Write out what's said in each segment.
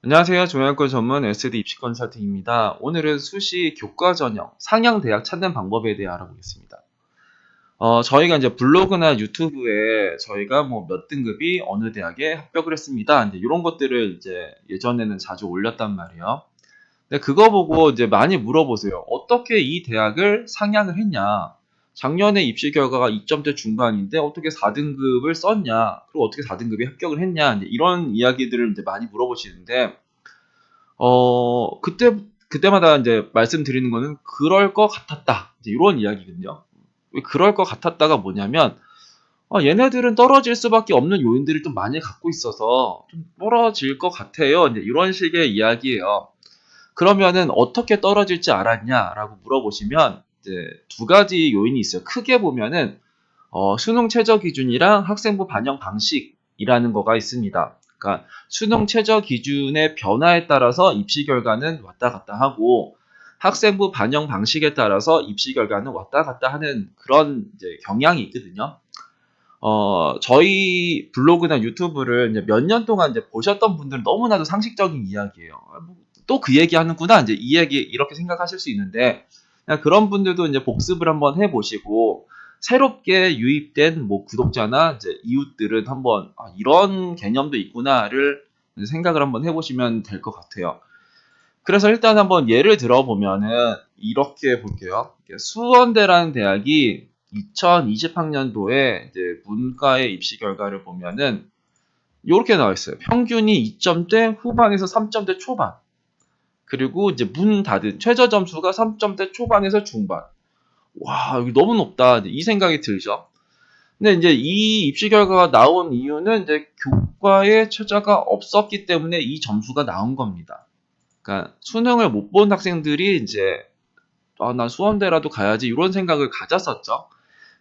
안녕하세요. 종양권 전문 SD 입시 컨설팅입니다. 오늘은 수시 교과 전형 상향 대학 찾는 방법에 대해 알아보겠습니다. 저희가 이제 블로그나 유튜브에 저희가 뭐 몇 등급이 어느 대학에 합격을 했습니다. 이제 이런 것들을 이제 예전에는 자주 올렸단 말이에요. 근데 그거 보고 이제 많이 물어보세요. 어떻게 이 대학을 상향을 했냐? 작년에 입시 결과가 2점대 중반인데 어떻게 4등급을 썼냐? 그리고 어떻게 4등급이 합격을 했냐? 이제 이런 이야기들을 이제 많이 물어보시는데 그때마다 이제 말씀드리는 거는 그럴 것 같았다. 이제 이런 이야기거든요. 왜 그럴 것 같았다가 뭐냐면, 얘네들은 떨어질 수밖에 없는 요인들을 좀 많이 갖고 있어서 좀 떨어질 것 같아요. 이제 이런 식의 이야기예요. 그러면은 어떻게 떨어질지 알았냐라고 물어보시면 이제 두 가지 요인이 있어요. 크게 보면은 수능 최저 기준이랑 학생부 반영 방식이라는 거가 있습니다. 그러니까 수능 최저 기준의 변화에 따라서 입시 결과는 왔다 갔다 하고 학생부 반영 방식에 따라서 입시 결과는 왔다 갔다 하는 그런 이제 경향이 있거든요. 저희 블로그나 유튜브를 이제 몇 년 동안 이제 보셨던 분들은 너무나도 상식적인 이야기예요. 또 그 얘기 하는구나. 이제 이 얘기 이렇게 생각하실 수 있는데, 그냥 그런 분들도 이제 복습을 한번 해보시고, 새롭게 유입된 뭐 구독자나 이제 이웃들은 한번, 이런 개념도 있구나를 생각을 한번 해보시면 될 것 같아요. 그래서 일단 한번 예를 들어보면은, 이렇게 볼게요. 수원대라는 대학이 2020학년도에 이제 문과의 입시 결과를 보면은 이렇게 나와 있어요. 평균이 2점대 후반에서 3점대 초반. 그리고 이제 문 닫은 최저 점수가 3점대 초반에서 중반. 와, 이거 너무 높다. 이 생각이 들죠. 근데 이제 이 입시 결과가 나온 이유는 이제 교과에 최저가 없었기 때문에 이 점수가 나온 겁니다. 그러니까 수능을 못 본 학생들이 이제 난 수험대라도 가야지 이런 생각을 가졌었죠.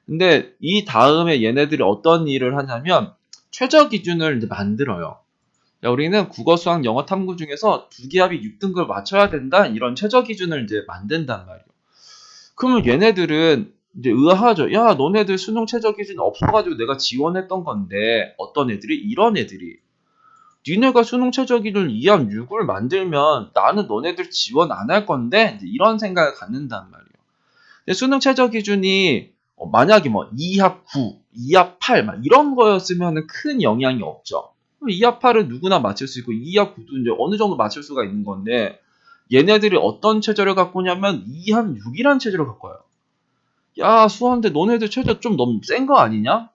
근데 이 다음에 얘네들이 어떤 일을 하냐면 최저 기준을 이제 만들어요. 야, 우리는 국어, 수학, 영어, 탐구 중에서 두 기합이 6등급을 맞춰야 된다 이런 최저 기준을 이제 만든단 말이에요. 그러면 얘네들은 이제 의아하죠. 야, 너네들 수능 최저 기준 없어가지고 내가 지원했던 건데 어떤 애들이 이런 애들이 니네가 수능 최저 기준 2합 6을 만들면 나는 너네들 지원 안 할 건데 이런 생각을 갖는단 말이에요. 수능 최저 기준이 만약에 뭐 2합 9, 2합 8 막 이런 거였으면 큰 영향이 없죠. 2합 8은 누구나 맞출 수 있고 2합 9도 이제 어느 정도 맞출 수가 있는 건데 얘네들이 어떤 체제를 갖고 오냐면 2합 6이라는 체제를 갖고 와요. 야, 수원대 너네들 체제 좀 너무 센 거 아니냐?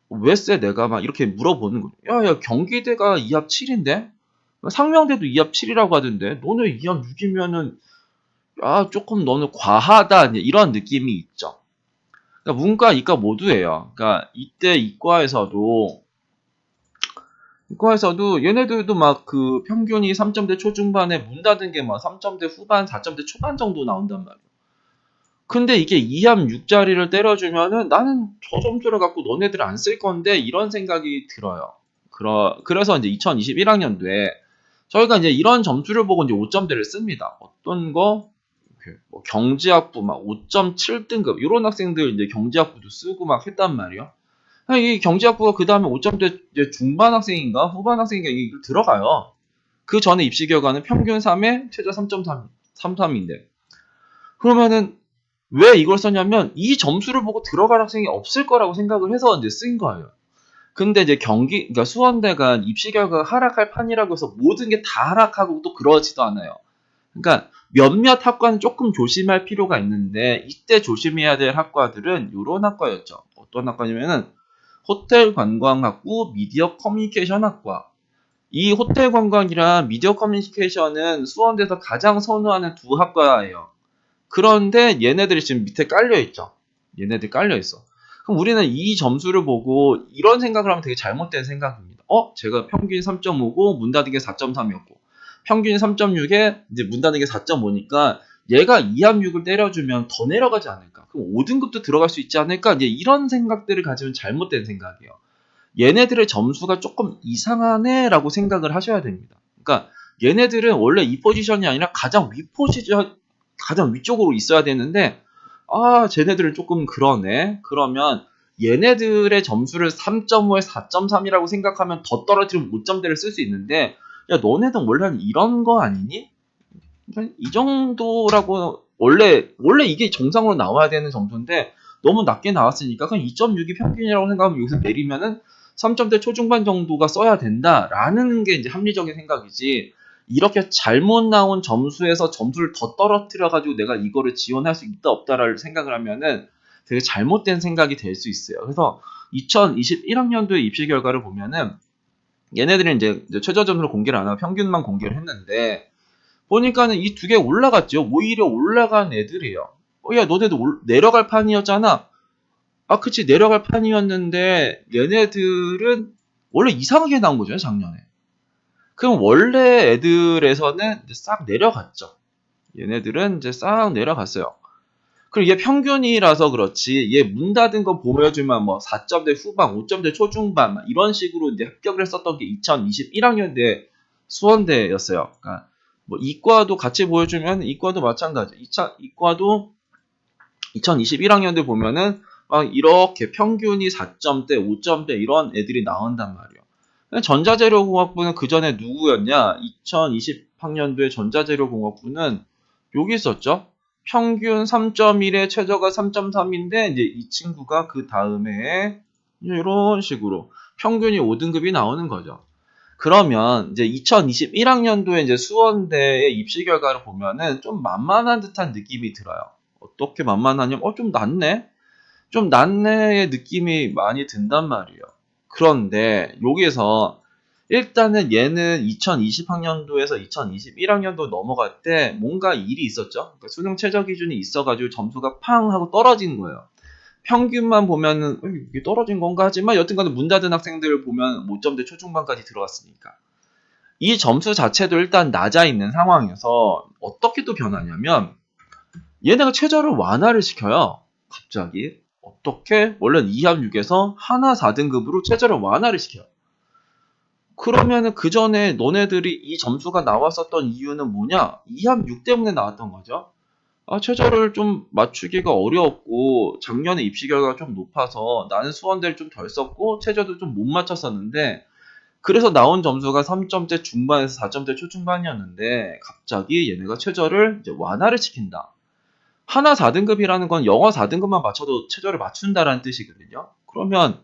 왜 쎄? 내가 막 이렇게 물어보는 거예요. 야, 경기대가 2합 7인데? 상명대도 2합 7이라고 하던데 너네 2합 6이면은 조금 너는 과하다 이런 느낌이 있죠. 그러니까 문과, 이과 모두예요. 그러니까 이때 이과에서도 얘네들도 막 그 평균이 3점대 초중반에 문 닫은 게 막 3점대 후반, 4점대 초반 정도 나온단 말이에요. 근데 이게 2합 6짜리를 때려주면은 나는 저 점수를 갖고 너네들 안 쓸 건데 이런 생각이 들어요. 그래서 이제 2021학년도에 저희가 이제 이런 점수를 보고 이제 5점대를 씁니다. 어떤 거? 뭐 경제학부 막 5.7등급 이런 학생들 이제 경제학부도 쓰고 막 했단 말이에요. 이 경제학부가 그 다음에 5점대 중반 학생인가 후반 학생인가 이게 들어가요. 그 전에 입시 결과는 평균 3에 최저 3.3, 33인데 그러면은 왜 이걸 썼냐면 이 점수를 보고 들어갈 학생이 없을 거라고 생각을 해서 이제 쓴 거예요. 근데 이제 그러니까 수원대가 입시 결과가 하락할 판이라고 해서 모든 게 다 하락하고 또 그러지도 않아요. 그러니까 몇몇 학과는 조금 조심할 필요가 있는데 이때 조심해야 될 학과들은 이런 학과였죠. 어떤 학과냐면은 호텔 관광학부 미디어 커뮤니케이션 학과. 이 호텔 관광이랑 미디어 커뮤니케이션은 수원대에서 가장 선호하는 두 학과예요. 그런데 얘네들이 지금 밑에 깔려 있죠. 얘네들이 깔려 있어. 그럼 우리는 이 점수를 보고 이런 생각을 하면 되게 잘못된 생각입니다. 제가 평균 3.5고 문 닫은 게 4.3이었고 평균 3.6에 이제 문 닫은 게 4.5니까 얘가 2합 6을 때려주면 더 내려가지 않을까? 그럼 5등급도 들어갈 수 있지 않을까? 이제 이런 생각들을 가지면 잘못된 생각이에요. 얘네들의 점수가 조금 이상하네라고 생각을 하셔야 됩니다. 그러니까 얘네들은 원래 이 포지션이 아니라 가장 위 포지션, 가장 위쪽으로 있어야 되는데 쟤네들은 조금 그러네. 그러면 얘네들의 점수를 3.5에 4.3이라고 생각하면 더 떨어뜨리면 5점대를 쓸 수 있는데 야, 너네들 원래 한 이런 거 아니니? 이 정도라고, 원래 이게 정상으로 나와야 되는 점수인데, 너무 낮게 나왔으니까, 그냥 2.6이 평균이라고 생각하면 여기서 내리면은 3점대 초중반 정도가 써야 된다라는 게 이제 합리적인 생각이지, 이렇게 잘못 나온 점수에서 점수를 더 떨어뜨려가지고 내가 이거를 지원할 수 있다 없다라는 생각을 하면은 되게 잘못된 생각이 될 수 있어요. 그래서 2021학년도의 입시 결과를 보면은 얘네들은 이제 최저 점수를 공개를 안 하고 평균만 공개를 했는데, 보니까는 이 두 개 올라갔죠. 오히려 올라간 애들이에요. 야, 너네들 내려갈 판이었잖아. 아, 그치, 내려갈 판이었는데 얘네들은 원래 이상하게 나온 거죠, 작년에. 그럼 원래 애들에서는 이제 싹 내려갔죠. 얘네들은 이제 싹 내려갔어요. 그리고 얘 평균이라서 그렇지, 얘 문 닫은 거 보여주면 뭐 4점대 후반, 5점대 초중반 이런 식으로 이제 합격을 했었던 게 2021학년대 수원대였어요. 그러니까 뭐 이과도 같이 보여주면 이과도 마찬가지. 이과도 2021학년대 보면은 막 이렇게 평균이 4점대, 5점대 이런 애들이 나온단 말이에요. 전자재료공학부는 그 전에 누구였냐? 2020학년도에 전자재료공학부는 여기 있었죠. 평균 3.1에 최저가 3.3인데 이제 이 친구가 그 다음에 이런 식으로 평균이 5등급이 나오는 거죠. 그러면 이제 2021학년도에 이제 수원대의 입시 결과를 보면은 좀 만만한 듯한 느낌이 들어요. 어떻게 만만하냐면, 좀 낫네? 좀 낫네의 느낌이 많이 든단 말이에요. 그런데 여기에서 일단은 얘는 2020학년도에서 2021학년도 넘어갈 때 뭔가 일이 있었죠. 그러니까 수능 최저 기준이 있어가지고 점수가 팡 하고 떨어진 거예요. 평균만 보면은 이게 떨어진 건가 하지만 여튼간에 문 닫은 학생들 보면 5점대 초중반까지 들어갔으니까 이 점수 자체도 일단 낮아 있는 상황에서 어떻게 또 변하냐면, 얘네가 최저를 완화를 시켜요. 갑자기. 어떻게? 원래는 2합 6에서 하나 4등급으로 최저를 완화를 시켜요. 그러면은 그 전에 너네들이 이 점수가 나왔었던 이유는 뭐냐? 2합 6 때문에 나왔던 거죠. 아, 최저를 좀 맞추기가 어려웠고 작년에 입시 결과가 좀 높아서 나는 수원대를 좀 덜 썼고 최저도 좀 못 맞췄었는데, 그래서 나온 점수가 3점대 중반에서 4점대 초중반이었는데 갑자기 얘네가 최저를 이제 완화를 시킨다. 하나 4등급이라는 건 영어 4등급만 맞춰도 최저를 맞춘다라는 뜻이거든요. 그러면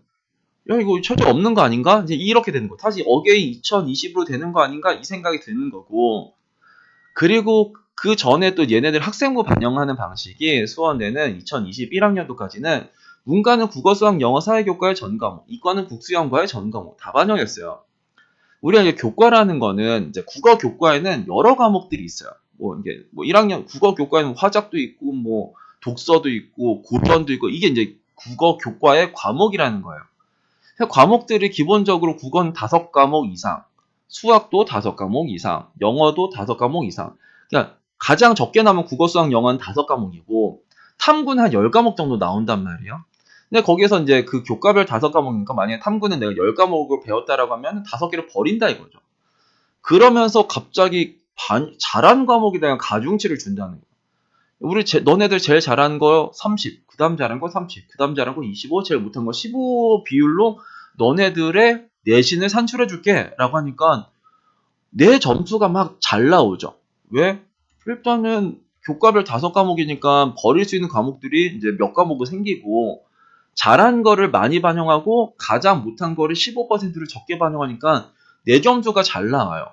야, 이거 최저 없는 거 아닌가? 이제 이렇게 되는 거. 다시 어게인 2020으로 되는 거 아닌가? 이 생각이 드는 거고. 그리고 그 전에 또 얘네들 학생부 반영하는 방식이 수원대는 2021학년도까지는 문과는 국어, 수학, 영어, 사회교과의 전 과목, 이과는 국수영과의 전 과목 다 반영했어요. 우리가 이제 교과라는 거는 이제 국어 교과에는 여러 과목들이 있어요. 뭐 이게 뭐 1학년 국어 교과에는 화작도 있고 뭐 독서도 있고 고전도 있고, 이게 이제 국어 교과의 과목이라는 거예요. 과목들이 기본적으로 국어는 5과목 이상, 수학도 5과목 이상, 영어도 5과목 이상. 그러니까 가장 적게 나오면 국어, 수학, 영어는 5과목이고 탐구는 한 10과목 정도 나온단 말이에요. 근데 거기에서 이제 그 교과별 5과목이니까 만약에 탐구는 내가 10과목을 배웠다라고 하면 5개를 버린다 이거죠. 그러면서 갑자기 잘한 과목에 대한 가중치를 준다는 거예요. 너네들 제일 잘한 거 30, 그 다음 잘한 거 30, 그 다음 잘한 거 25, 제일 못한 거 15 비율로 너네들의 내신을 산출해 줄게 라고 하니까 내 점수가 막 잘 나오죠. 왜? 일단은 교과별 5과목이니까 버릴 수 있는 과목들이 이제 몇 과목은 생기고, 잘한 거를 많이 반영하고 가장 못한 거를 15%를 적게 반영하니까 내 점수가 잘 나와요.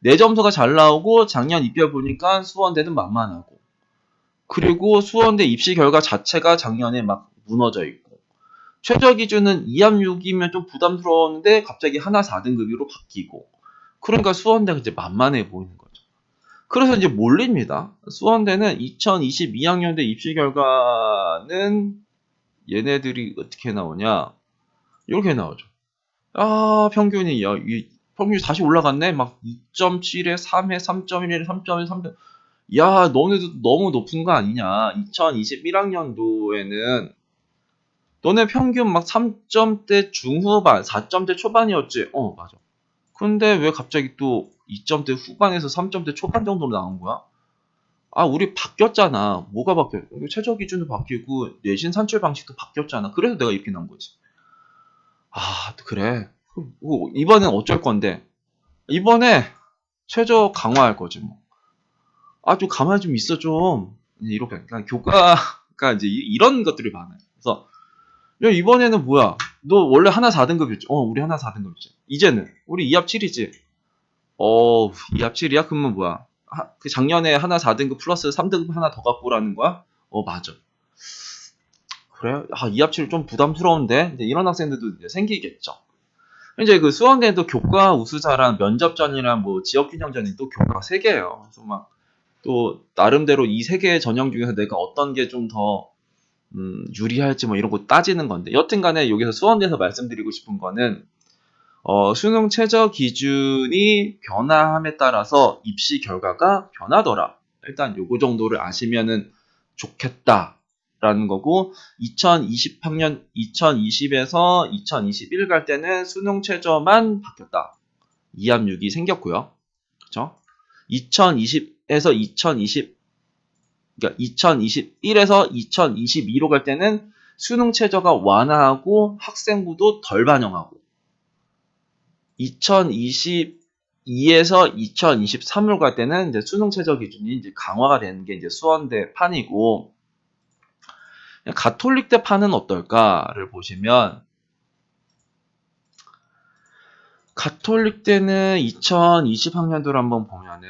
내 점수가 잘 나오고 작년 입결 보니까 수원대는 만만하고, 그리고 수원대 입시 결과 자체가 작년에 막 무너져 있고, 최저 기준은 2합 6이면 좀 부담스러웠는데 갑자기 하나 4등급으로 바뀌고, 그러니까 수원대가 이제 만만해 보이는 거죠. 그래서 이제 몰립니다. 수원대는 2022학년대 입시 결과는 얘네들이 어떻게 나오냐? 이렇게 나오죠. 평균이 평균이 다시 올라갔네. 막 2.7에 3에 3.1에 3.1, 3. 야, 너네도 너무 높은 거 아니냐? 2021학년도에는 너네 평균 막 3점대 중후반, 4점대 초반이었지? 맞아. 근데 왜 갑자기 또 2점대 후반에서 3점대 초반 정도로 나온 거야? 우리 바뀌었잖아. 뭐가 바뀌었어? 최저 기준도 바뀌고 내신 산출 방식도 바뀌었잖아. 그래서 내가 이렇게 나온 거지. 그래. 이번엔 어쩔 건데? 이번에 최저 강화할 거지 뭐. 아, 좀 가만히 좀 있어 좀. 이렇게 그러니까 교과가 이제 이런 것들이 많아요. 그래서 야, 이번에는 뭐야? 너 원래 하나 4등급이었지? 우리 하나 4등급이지. 이제는 우리 2합 7이지. 2합 7이야? 그러면 뭐야? 그 작년에 하나 4등급 플러스 3등급 하나 더 갖고 오라는 거야? 맞아. 그래? 2합 7 좀 부담스러운데? 이제 이런 학생들도 이제 생기겠죠. 이제 그 수원대도 교과 우수자랑 면접전이랑 뭐 지역균형전이 또 교과가 3개예요. 그래서 막 또 나름대로 이 3개의 전형 중에서 내가 어떤 게 좀 더 유리할지 뭐 이런 거 따지는 건데 여튼간에 여기서 수원대에서 말씀드리고 싶은 거는 수능 최저 기준이 변화함에 따라서 입시 결과가 변하더라. 일단 요거 정도를 아시면은 좋겠다라는 거고 2020학년 2020에서 2021 갈 때는 수능 최저만 바뀌었다. 2합 6이 생겼고요. 그렇죠? 2020에서 2021에서 2022로 갈 때는 수능 최저가 완화하고 학생부도 덜 반영하고 2022에서 2023을 갈 때는 이제 수능 최저 기준이 이제 강화가 되는 게 이제 수원대 판이고 가톨릭대 판은 어떨까를 보시면 가톨릭대는 2020학년도를 한번 보면은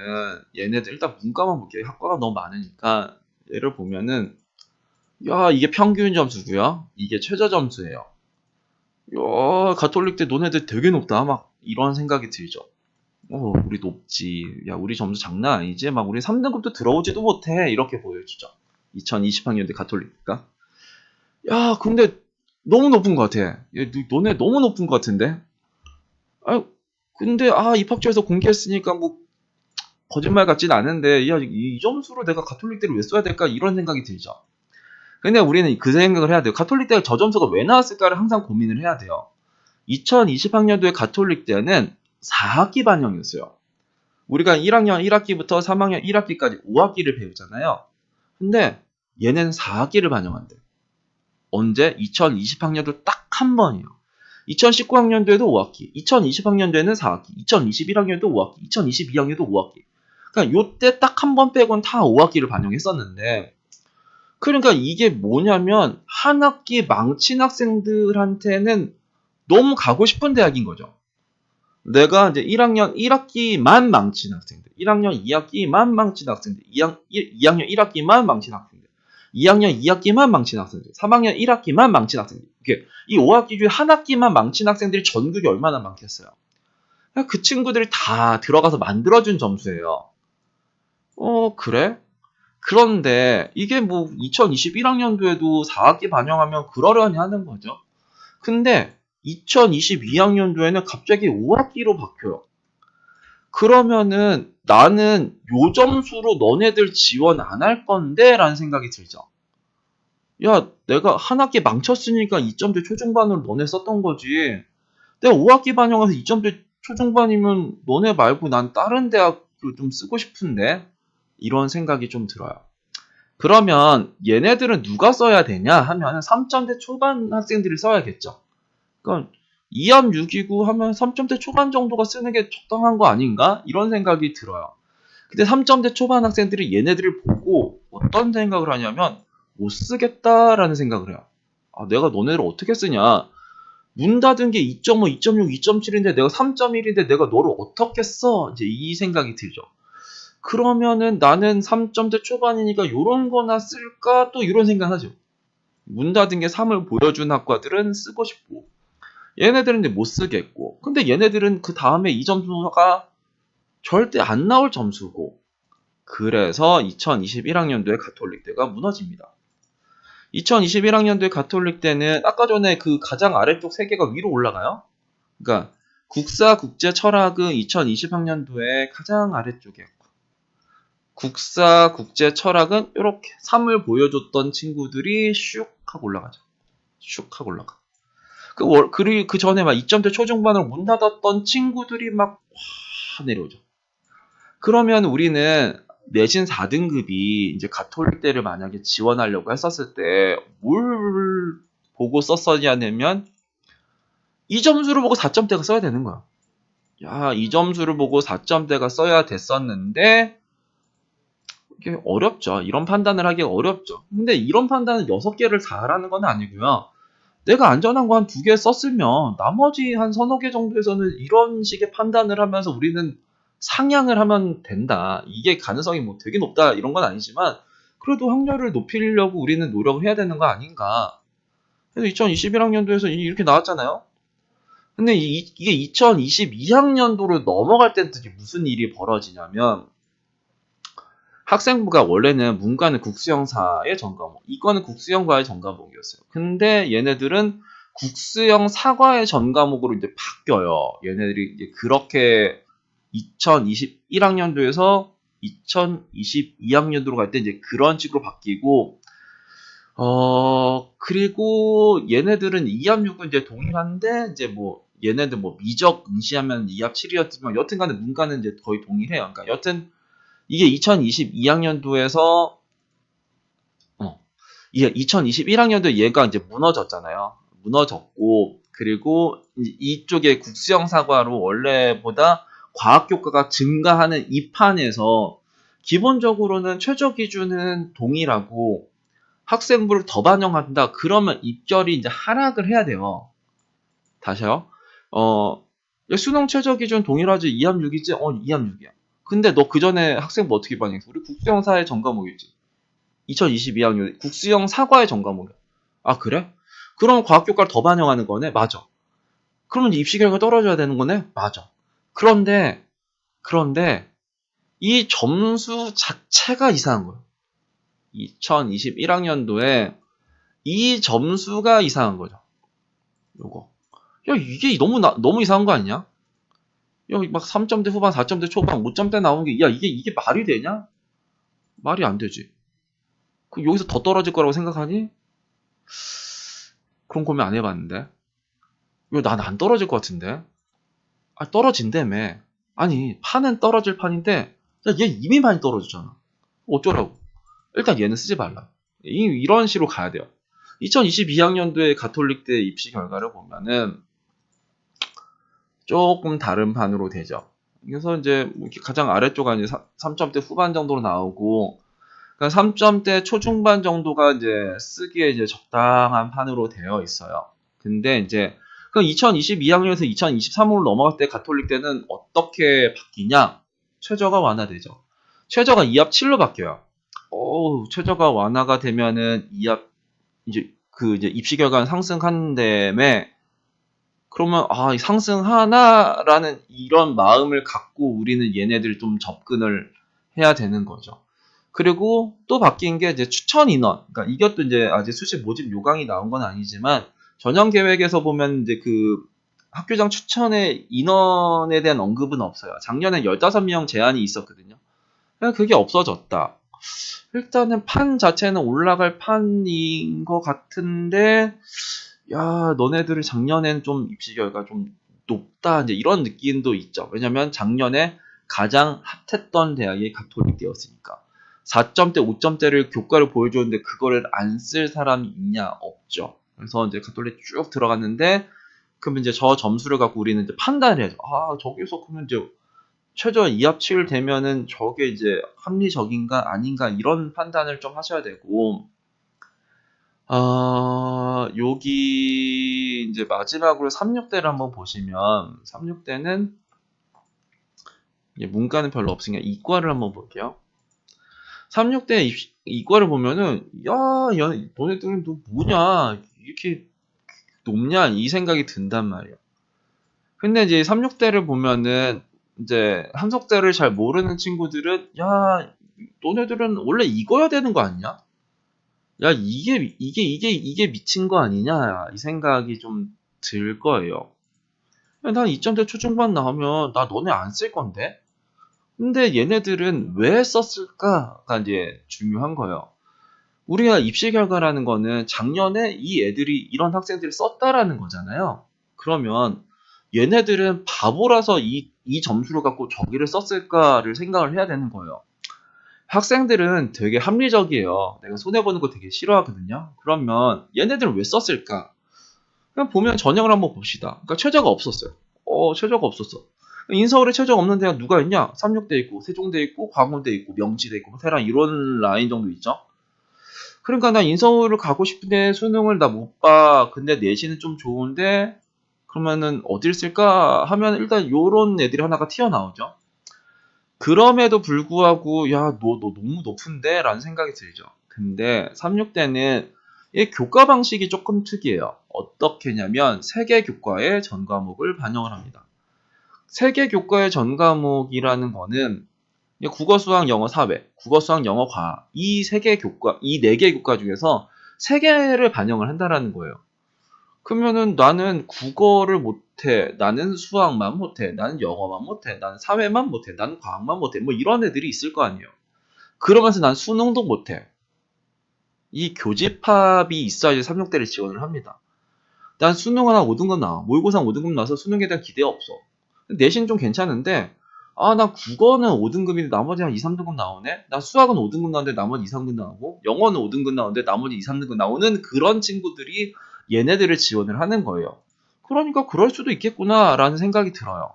얘네들 일단 문과만 볼게요. 학과가 너무 많으니까 얘를 보면은 야 이게 평균 점수고요. 이게 최저 점수예요. 야 가톨릭대 너네들 되게 높다. 막 이런 생각이 들죠. 우리 높지. 야, 우리 점수 장난 아니지? 막 우리 3등급도 들어오지도 못해. 이렇게 보여주죠. 2020학년대 가톨릭가. 야, 근데 너무 높은 것 같아. 야, 너네 너무 높은 것 같은데? 아, 근데 입학처에서 공개했으니까 뭐 거짓말 같진 않은데 야, 이 점수로 내가 가톨릭대를 왜 써야 될까? 이런 생각이 들죠. 근데 우리는 그 생각을 해야 돼요. 가톨릭대가 저 점수가 왜 나왔을까를 항상 고민을 해야 돼요. 2020학년도에 가톨릭대는 4학기 반영이었어요. 우리가 1학년 1학기부터 3학년 1학기까지 5학기를 배우잖아요. 근데 얘네는 4학기를 반영한대. 언제? 2020학년도 딱 한 번이에요. 2019학년도에도 5학기, 2020학년도에는 4학기, 2021학년도 5학기, 2022학년도 5학기. 그러니까 요때 딱 한 번 빼곤 다 5학기를 반영했었는데 그러니까 이게 뭐냐면 한 학기 망친 학생들한테는 너무 가고 싶은 대학인 거죠. 내가 이제 1학년 1학기만 망친 학생들, 1학년 2학기만 망친 학생들, 2학년 1학기만 망친 학생들, 2학년 2학기만 망친 학생들, 3학년 1학기만 망친 학생들. 이렇게 이 5학기 중에 한 학기만 망친 학생들이 전국에 얼마나 많겠어요. 그 친구들이 다 들어가서 만들어준 점수예요. 그래? 그런데 이게 뭐 2021학년도에도 4학기 반영하면 그러려니 하는 거죠. 근데 2022학년도에는 갑자기 5학기로 바뀌어요. 그러면은 나는 요 점수로 너네들 지원 안 할 건데 라는 생각이 들죠. 야, 내가 한 학기 망쳤으니까 2점대 초중반으로 너네 썼던 거지. 내가 5학기 반영해서 2점대 초중반이면 너네 말고 난 다른 대학도 좀 쓰고 싶은데 이런 생각이 좀 들어요. 그러면 얘네들은 누가 써야 되냐 하면 3점대 초반 학생들이 써야겠죠. 그러니까 2합 6이고 하면 3점대 초반 정도가 쓰는 게 적당한 거 아닌가? 이런 생각이 들어요. 근데 3점대 초반 학생들이 얘네들을 보고 어떤 생각을 하냐면 못 쓰겠다라는 생각을 해요. 내가 너네를 어떻게 쓰냐? 문 닫은 게 2.5, 2.6, 2.7인데 내가 3.1인데 내가 너를 어떻게 써? 이제 이 생각이 들죠. 그러면은 나는 3점대 초반이니까 요런 거나 쓸까? 또 이런 생각 하죠. 문 닫은 게 3을 보여준 학과들은 쓰고 싶고 얘네들은 이제 못 쓰겠고 근데 얘네들은 그 다음에 이 점수가 절대 안 나올 점수고 그래서 2021학년도에 가톨릭대가 무너집니다. 2021학년도에 가톨릭대는 아까 전에 그 가장 아래쪽 3개가 위로 올라가요. 그러니까 국사, 국제, 철학은 2020학년도에 가장 아래쪽에 국사, 국제, 철학은 이렇게 3을 보여줬던 친구들이 슉 하고 올라가죠. 슉 하고 올라가. 그리고 그 전에 막 2점대 초중반으로 문 닫았던 친구들이 막 확 내려오죠. 그러면 우리는 내신 4등급이 이제 가톨릭대를 만약에 지원하려고 했었을 때 뭘 보고 썼었냐면 이 점수를 보고 4점대가 써야 되는 거야. 야, 이 점수를 보고 4점대가 써야 됐었는데, 이게 어렵죠. 이런 판단을 하기가 어렵죠. 근데 이런 판단은 6개를 다 하라는 건 아니고요. 내가 안전한 거 한 2개 썼으면 나머지 한 서너 개 정도에서는 이런 식의 판단을 하면서 우리는 상향을 하면 된다. 이게 가능성이 뭐 되게 높다 이런 건 아니지만 그래도 확률을 높이려고 우리는 노력을 해야 되는 거 아닌가. 그래서 2021학년도에서 이렇게 나왔잖아요. 근데 이게 2022학년도로 넘어갈 때는 이게 무슨 일이 벌어지냐면 학생부가 원래는 문과는 국수형사의 전과목, 이과는 국수형과의 전과목이었어요. 근데 얘네들은 국수형 사과의 전과목으로 이제 바뀌어요. 얘네들이 이제 그렇게 2021학년도에서 2022학년도로 갈 때 이제 그런 식으로 바뀌고, 그리고 얘네들은 2합 6은 이제 동일한데, 이제 뭐, 얘네들 뭐 미적 응시하면 2합 7이었지만, 여튼간에 문과는 이제 거의 동일해요. 그러니까 여튼, 이게 2022학년도에서 이게 2021학년도에 얘가 이제 무너졌잖아요. 무너졌고 그리고 이쪽에 국수형 사과로 원래보다 과학 교과가 증가하는 이 판에서 기본적으로는 최저 기준은 동일하고 학생부를 더 반영한다. 그러면 입결이 이제 하락을 해야 돼요. 다시요. 수능 최저 기준 동일하지 2합 6이지? 2합 6이야. 근데 너 그 전에 학생부 어떻게 반영했어? 우리 국수형사의 전과목이지. 2022학년 국수형 사과의 전과목이야. 아 그래? 그럼 과학교과를 더 반영하는 거네? 맞아. 그러면 입시 결과 떨어져야 되는 거네? 맞아. 그런데 이 점수 자체가 이상한 거예요. 2021학년도에 이 점수가 이상한 거죠. 요거. 야 이게 너무 이상한 거 아니냐? 야 막 3점대 후반, 4점대 초반, 5점대 나온 게 야 이게 말이 되냐? 말이 안 되지. 그 여기서 더 떨어질 거라고 생각하니? 그런 고민 안 해봤는데. 왜 난 안 떨어질 것 같은데? 아, 떨어진다며. 아니, 판은 떨어질 판인데, 야, 얘 이미 많이 떨어졌잖아. 어쩌라고. 일단 얘는 쓰지 말라. 이런 식으로 가야 돼요. 2022학년도에 가톨릭대 입시 결과를 보면은 조금 다른 판으로 되죠. 그래서 이제 가장 아래쪽가 이제 3점대 후반 정도로 나오고, 그러니까 3점대 초중반 정도가 이제 쓰기에 이제 적당한 판으로 되어 있어요. 근데 이제 그 2022학년에서 2023학년으로 넘어갈 때 가톨릭 때는 어떻게 바뀌냐? 최저가 완화되죠. 최저가 2합 7로 바뀌어요. 최저가 완화가 되면은 2합 이제 입시 결과는 상승한 다음에 그러면 상승하나라는 이런 마음을 갖고 우리는 얘네들 좀 접근을 해야 되는 거죠. 그리고 또 바뀐 게 이제 추천 인원. 그러니까 이것도 이제 아직 수시 모집 요강이 나온 건 아니지만 전형 계획에서 보면 이제 그 학교장 추천의 인원에 대한 언급은 없어요. 작년에 15명 제한이 있었거든요. 그게 없어졌다. 일단은 판 자체는 올라갈 판인 것 같은데, 야, 너네들이 작년엔 좀 입시 결과 좀 높다. 이제 이런 느낌도 있죠. 왜냐면 작년에 가장 핫했던 대학이 가톨릭대였으니까. 4점대, 5점대를 교과를 보여줬는데 그거를 안 쓸 사람이 있냐? 없죠. 그래서 이제 가톨릭 쭉 들어갔는데, 그럼 이제 저 점수를 갖고 우리는 이제 판단을 해야죠. 저기서 그러면 이제 최저 2합 7 되면은 저게 이제 합리적인가 아닌가 이런 판단을 좀 하셔야 되고, 여기 이제 마지막으로 36대를 한번 보시면 36대는 문과는 별로 없으니까 이과를 한번 볼게요. 36대 이과를 보면은 야, 너네들은 너 뭐냐 이렇게 높냐 이 생각이 든단 말이야. 근데 이제 36대를 보면은 이제 함석대를 잘 모르는 친구들은 야, 너네들은 원래 이거야 되는 거 아니냐? 야, 이게 미친 거 아니냐? 이 생각이 좀 들 거예요. 야, 난 2점대 초중반 나오면 나 너네 안 쓸 건데? 근데 얘네들은 왜 썼을까가 이제 중요한 거예요. 우리가 입시 결과라는 거는 작년에 이 애들이 이런 학생들이 썼다라는 거잖아요. 그러면 얘네들은 바보라서 이 점수를 갖고 저기를 썼을까를 생각을 해야 되는 거예요. 학생들은 되게 합리적이에요. 내가 손해보는 거 되게 싫어하거든요. 그러면 얘네들은 왜 썼을까? 그냥 보면 전형을 한번 봅시다. 그러니까 최저가 없었어요. 최저가 없었어. 인서울에 최저 없는 데가 누가 있냐? 삼육대 있고, 세종대 있고, 광운대 있고, 명지대 있고, 테랑 이런 라인 정도 있죠? 그러니까 나 인서울을 가고 싶은데 수능을 나 못 봐. 근데 내신은 좀 좋은데 그러면은 어딜 쓸까 하면 일단 요런 애들이 하나가 튀어나오죠. 그럼에도 불구하고 야, 너 너무 높은데? 라는 생각이 들죠. 근데 36대는 이 교과 방식이 조금 특이해요. 어떻게냐면 세계 교과의 전 과목을 반영을 합니다. 세계 교과의 전 과목이라는 거는 국어, 수학, 영어, 사회, 국어, 수학, 영어, 과학 이 세 개 교과, 이 네 개 교과 중에서 세 개를 반영을 한다라는 거예요. 그러면은 나는 국어를 못해, 나는 수학만 못해, 나는 영어만 못해, 나는 사회만 못해, 나는 과학만 못해, 뭐 이런 애들이 있을 거 아니에요. 그러면서 난 수능도 못해. 이 교집합이 있어야지 3, 6대를 지원을 합니다. 난 수능 하나 5등급 나와. 모의고사 5등급 나와서 수능에 대한 기대 없어. 내신 좀 괜찮은데 아, 나 국어는 5등급인데 나머지 한 2, 3등급 나오네? 나 수학은 5등급 나오는데 나머지 2, 3등급 나오고 영어는 5등급 나오는데 나머지 2, 3등급 나오는 그런 친구들이 얘네들을 지원을 하는 거예요. 그러니까 그럴 수도 있겠구나 라는 생각이 들어요.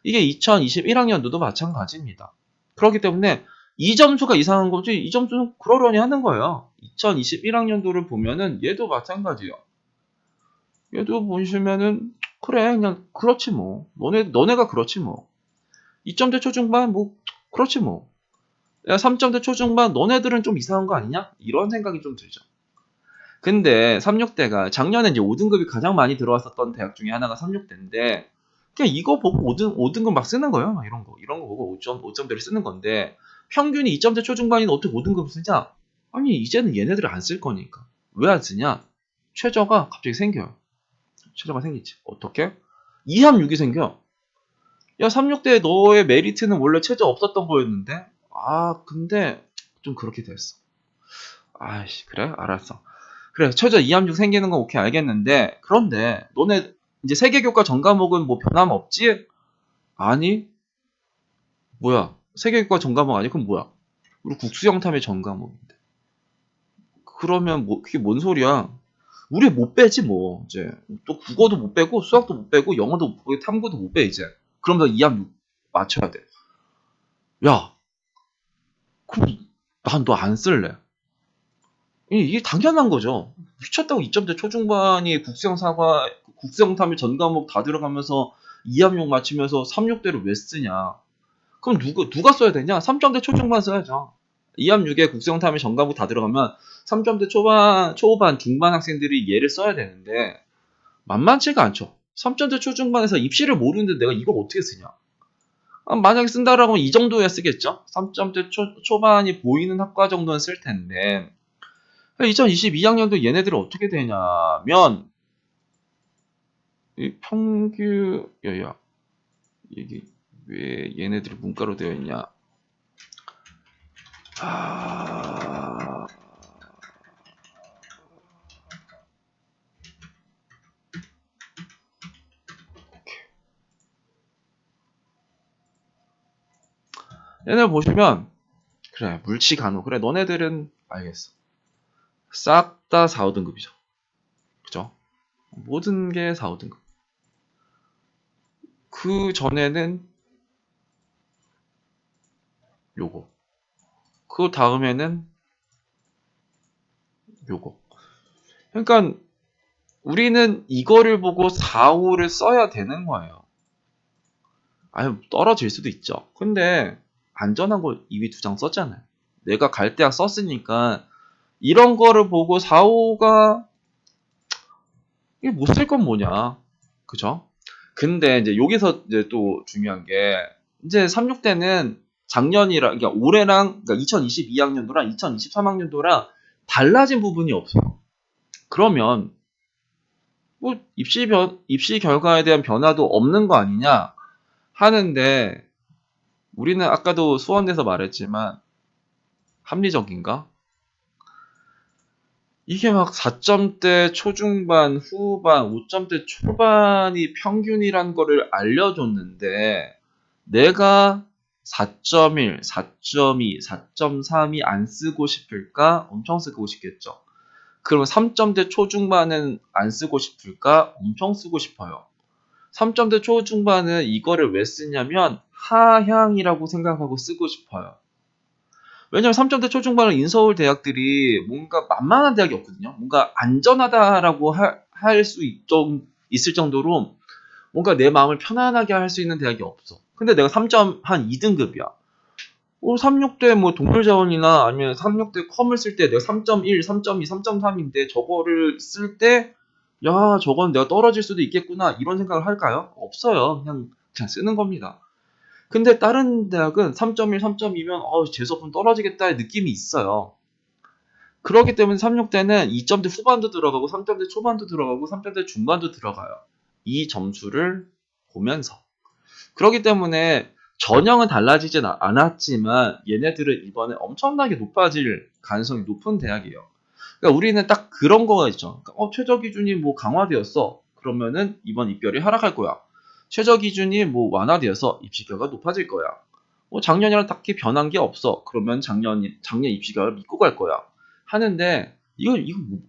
이게 2021학년도도 마찬가지입니다. 그렇기 때문에 이 점수가 이상한 거지 이 점수는 그러려니 하는 거예요. 2021학년도를 보면은 얘도 마찬가지예요. 얘도 보시면은 그래 그냥 그렇지 뭐 너네가 그렇지 뭐 2점대 초중반 뭐 그렇지 뭐 야 3점대 초중반 너네들은 좀 이상한 거 아니냐 이런 생각이 좀 들죠. 근데 36대가 작년에 이제 5등급이 가장 많이 들어왔었던 대학 중에 하나가 36대인데 그냥 이거 보고 5등급 막 쓰는 거예요. 막 이런 거 보고 5점대를 쓰는 건데 평균이 2점대 초중반인데 어떻게 5등급을 쓰냐? 아니 이제는 얘네들을 안 쓸 거니까 왜 안 쓰냐? 최저가 갑자기 생겨요. 최저가 생기지. 어떻게? 236이 생겨. 야, 36대 너의 메리트는 원래 최저 없었던 거였는데? 아, 근데 좀 그렇게 됐어. 아이씨, 그래? 알았어. 그래, 최저 236 생기는 건 오케이 알겠는데, 그런데 너네 이제 세계교과 전 과목은 뭐 변함없지? 아니, 뭐야? 세계교과 전 과목 아니? 그럼 뭐야? 우리 국수영탐의 전 과목인데. 그러면 뭐 그게 뭔 소리야? 우리 못 빼지 뭐 이제 또 국어도 못 빼고 수학도 못 빼고 영어도 못 빼고 탐구도 못 빼 이제 그러면서 2학년 6 맞춰야 돼. 야 그럼 난 너 안 쓸래. 이게 당연한 거죠. 미쳤다고 2점대 초중반이 국수영탐의 전 과목 다 들어가면서 2학년 맞추면서 3, 6대를 왜 쓰냐. 그럼 누가 써야 되냐? 3점대 초중반 써야죠. 2학년6에 국수영탐의 전 과목 다 들어가면 3점대 초반, 중반 학생들이 얘를 써야 되는데 만만치가 않죠. 3점대 초중반에서 입시를 모르는데 내가 이걸 어떻게 쓰냐. 만약에 쓴다라고 하면 이 정도야 쓰겠죠. 3점대 초반이 보이는 학과 정도는 쓸 텐데 2022학년도 얘네들은 어떻게 되냐면 이 평균 야야 이게 왜 얘네들이 문과로 되어 있냐. 아... 얘네 보시면 그래 물치 간호 그래 너네들은 알겠어. 싹 다 4, 5등급이죠. 그죠? 모든 게 4, 5등급. 그 전에는 요거. 그 다음에는 요거. 그러니까 우리는 이거를 보고 4, 5를 써야 되는 거예요. 아유 떨어질 수도 있죠. 근데 안전한 거 이미 2장 썼잖아요. 내가 갈 대학 썼으니까 이런 거를 보고 4, 5가 이게 못 쓸 건 뭐냐. 그죠? 근데 이제 여기서 이제 또 중요한 게 이제 3, 6대는 작년이랑 그러니까 올해랑 그러니까 2022학년도랑 2023학년도랑 달라진 부분이 없어요. 그러면 뭐 입시 결과에 대한 변화도 없는 거 아니냐 하는데 우리는 아까도 수원에서 말했지만 합리적인가? 이게 막 4점대 초중반, 후반, 5점대 초반이 평균이란 거를 알려줬는데 내가 4.1, 4.2, 4.3이 안 쓰고 싶을까? 엄청 쓰고 싶겠죠. 그러면 3점대 초중반은 안 쓰고 싶을까? 엄청 쓰고 싶어요. 3점대 초중반은 이거를 왜 쓰냐면 하향이라고 생각하고 쓰고 싶어요. 왜냐면 3점대 초중반은 인서울 대학들이 뭔가 만만한 대학이 없거든요. 뭔가 안전하다라고 할 수 있을 정도로 뭔가 내 마음을 편안하게 할 수 있는 대학이 없어. 근데 내가 3점 한 2등급이야. 36대 뭐 동물자원이나 아니면 36대 컴을 쓸 때 내가 3.1, 3.2, 3.3인데 저거를 쓸 때 야, 저건 내가 떨어질 수도 있겠구나 이런 생각을 할까요? 없어요. 그냥 쓰는 겁니다. 근데 다른 대학은 3.1, 3.2면 재수없으면 떨어지겠다의 느낌이 있어요. 그렇기 때문에 36대는 2점대 후반도 들어가고 3점대 초반도 들어가고 3점대 중반도 들어가요. 이 점수를 보면서. 그렇기 때문에 전형은 달라지진 않았지만 얘네들은 이번에 엄청나게 높아질 가능성이 높은 대학이에요. 그러니까 우리는 딱 그런 거가 있죠. 그러니까 최저 기준이 뭐 강화되었어. 그러면은 이번 입결이 하락할 거야. 최저 기준이 뭐 완화되어서 입시 결과가 높아질 거야. 뭐 작년이랑 딱히 변한 게 없어. 그러면 작년 입시 결과를 믿고 갈 거야. 하는데 이거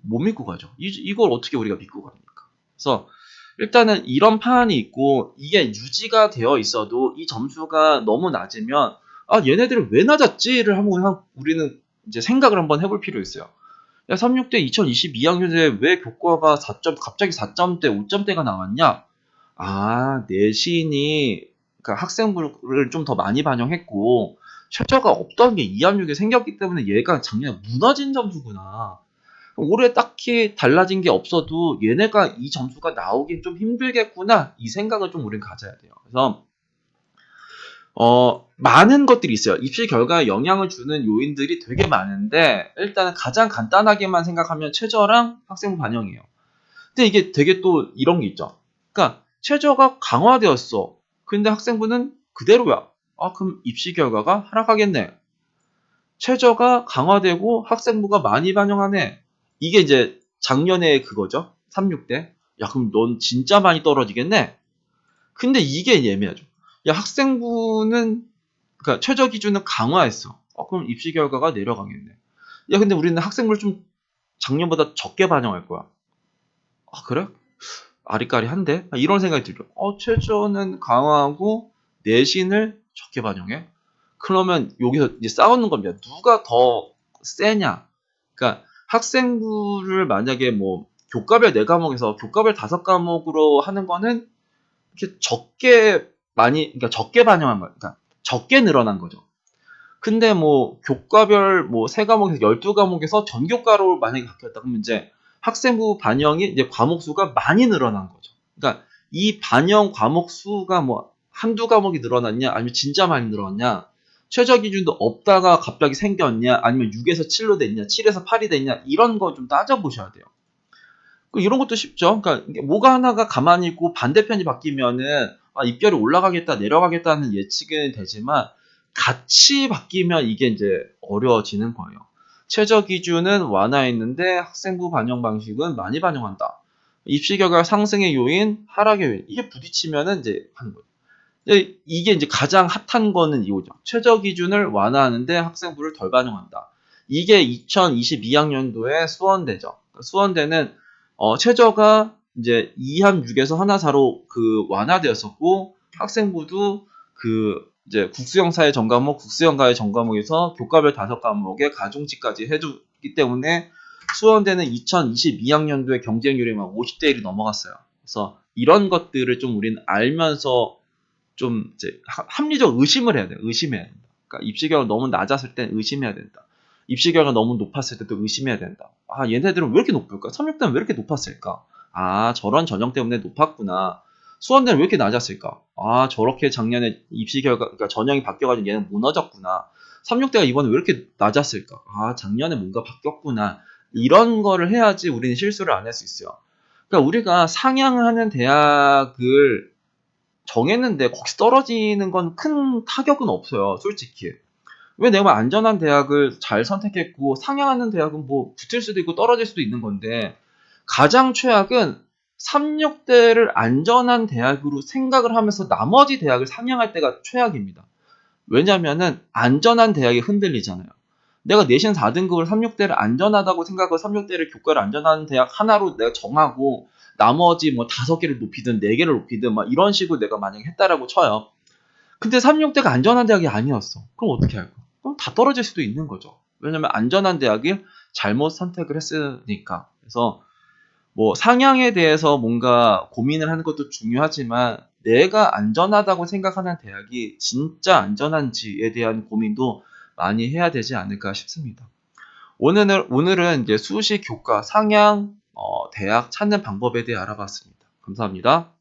못 믿고 가죠. 이걸 어떻게 우리가 믿고 갑니까? 그래서 일단은 이런 판이 있고 이게 유지가 되어 있어도 이 점수가 너무 낮으면 얘네들은 왜 낮았지를 한번 우리는 이제 생각을 한번 해볼 필요 있어요. 야, 36대 2022학년에 왜 교과가 갑자기 4점대, 5점대가 나왔냐? 내신이, 그러니까 학생부를 좀 더 많이 반영했고, 최저가 없던 게 2, 6에 생겼기 때문에 얘가 작년에 무너진 점수구나. 올해 딱히 달라진 게 없어도 얘네가 이 점수가 나오긴 좀 힘들겠구나. 이 생각을 좀 우린 가져야 돼요. 그래서, 많은 것들이 있어요. 입시 결과에 영향을 주는 요인들이 되게 많은데, 일단 가장 간단하게만 생각하면 최저랑 학생부 반영이에요. 근데 이게 되게 또 이런 게 있죠. 그러니까 최저가 강화되었어. 근데 학생부는 그대로야. 그럼 입시 결과가 하락하겠네. 최저가 강화되고 학생부가 많이 반영하네. 이게 이제 작년에 그거죠. 36대. 야, 그럼 넌 진짜 많이 떨어지겠네. 근데 이게 예매하죠. 야, 학생부는 그러니까 최저 기준은 강화했어. 그럼 입시 결과가 내려가겠네. 야, 근데 우리는 학생부를 좀 작년보다 적게 반영할 거야. 그래? 아리까리한데? 이런 생각이 들어요. 최저는 강화하고 내신을 적게 반영해? 그러면 여기서 이제 싸우는 겁니다. 누가 더 세냐? 그러니까 학생부를 만약에 뭐 교과별 4과목에서 교과별 5과목으로 하는 거는 이렇게 그러니까 적게 반영한 거예요. 그러니까 적게 늘어난 거죠. 근데 뭐 교과별 뭐 3과목에서 12과목에서 전교과로 만약에 바뀌었다 그러면 이제 학생부 반영이 이제 과목 수가 많이 늘어난 거죠. 그러니까 이 반영 과목 수가 뭐 한두 과목이 늘어났냐 아니면 진짜 많이 늘어났냐 최저 기준도 없다가 갑자기 생겼냐 아니면 6에서 7로 됐냐 7에서 8이 됐냐 이런 거 좀 따져보셔야 돼요. 이런 것도 쉽죠. 그러니까 뭐가 하나가 가만히 있고 반대편이 바뀌면은 입결이 올라가겠다 내려가겠다는 예측은 되지만 같이 바뀌면 이게 이제 어려워지는 거예요. 최저 기준은 완화했는데 학생부 반영 방식은 많이 반영한다. 입시 결과 상승의 요인, 하락의 요인 이게 부딪히면은 이제 하는 거예요. 이게 이제 가장 핫한 거는 이거죠. 최저 기준을 완화하는데 학생부를 덜 반영한다. 이게 2022학년도의 수원대죠. 수원대는 최저가 이제 2함 6에서 하나 4로 그 완화되었었고 학생부도 그 이제 국수형사의 전과목, 국수형가의 전과목에서 교과별 5과목에 가중치까지 해주기 때문에 수원대는 2022학년도에 경쟁률이 막 50대 1이 넘어갔어요. 그래서 이런 것들을 좀 우리는 알면서 좀 이제 합리적 의심을 해야 돼요. 의심해야 된다. 그러니까 입시 결과 너무 낮았을 땐 의심해야 된다. 입시 결과 너무 높았을 때도 의심해야 된다. 얘네들은 왜 이렇게 높을까? 36대는 왜 이렇게 높았을까? 저런 전형 때문에 높았구나. 수원대는 왜 이렇게 낮았을까? 저렇게 작년에 입시 결과, 그러니까 전형이 바뀌어가지고 얘는 무너졌구나. 36대가 이번에 왜 이렇게 낮았을까? 작년에 뭔가 바뀌었구나. 이런 거를 해야지 우리는 실수를 안 할 수 있어요. 그러니까 우리가 상향하는 대학을 정했는데 거기서 떨어지는 건 큰 타격은 없어요. 솔직히. 왜 내가 안전한 대학을 잘 선택했고 상향하는 대학은 뭐 붙을 수도 있고 떨어질 수도 있는 건데 가장 최악은 3,6대를 안전한 대학으로 생각을 하면서 나머지 대학을 상향할 때가 최악입니다. 왜냐면은 안전한 대학이 흔들리잖아요. 내가 내신 4등급을 3,6대를 안전하다고 생각하고 3,6대를 교과를 안전한 대학 하나로 내가 정하고 나머지 뭐 5개를 높이든 4개를 높이든 막 이런 식으로 내가 만약에 했다라고 쳐요. 근데 360대가 안전한 대학이 아니었어. 그럼 어떻게 할까? 그럼 다 떨어질 수도 있는 거죠. 왜냐면 안전한 대학을 잘못 선택을 했으니까. 그래서 뭐 상향에 대해서 뭔가 고민을 하는 것도 중요하지만 내가 안전하다고 생각하는 대학이 진짜 안전한지에 대한 고민도 많이 해야 되지 않을까 싶습니다. 오늘은 이제 수시 교과 상향 대학 찾는 방법에 대해 알아봤습니다. 감사합니다.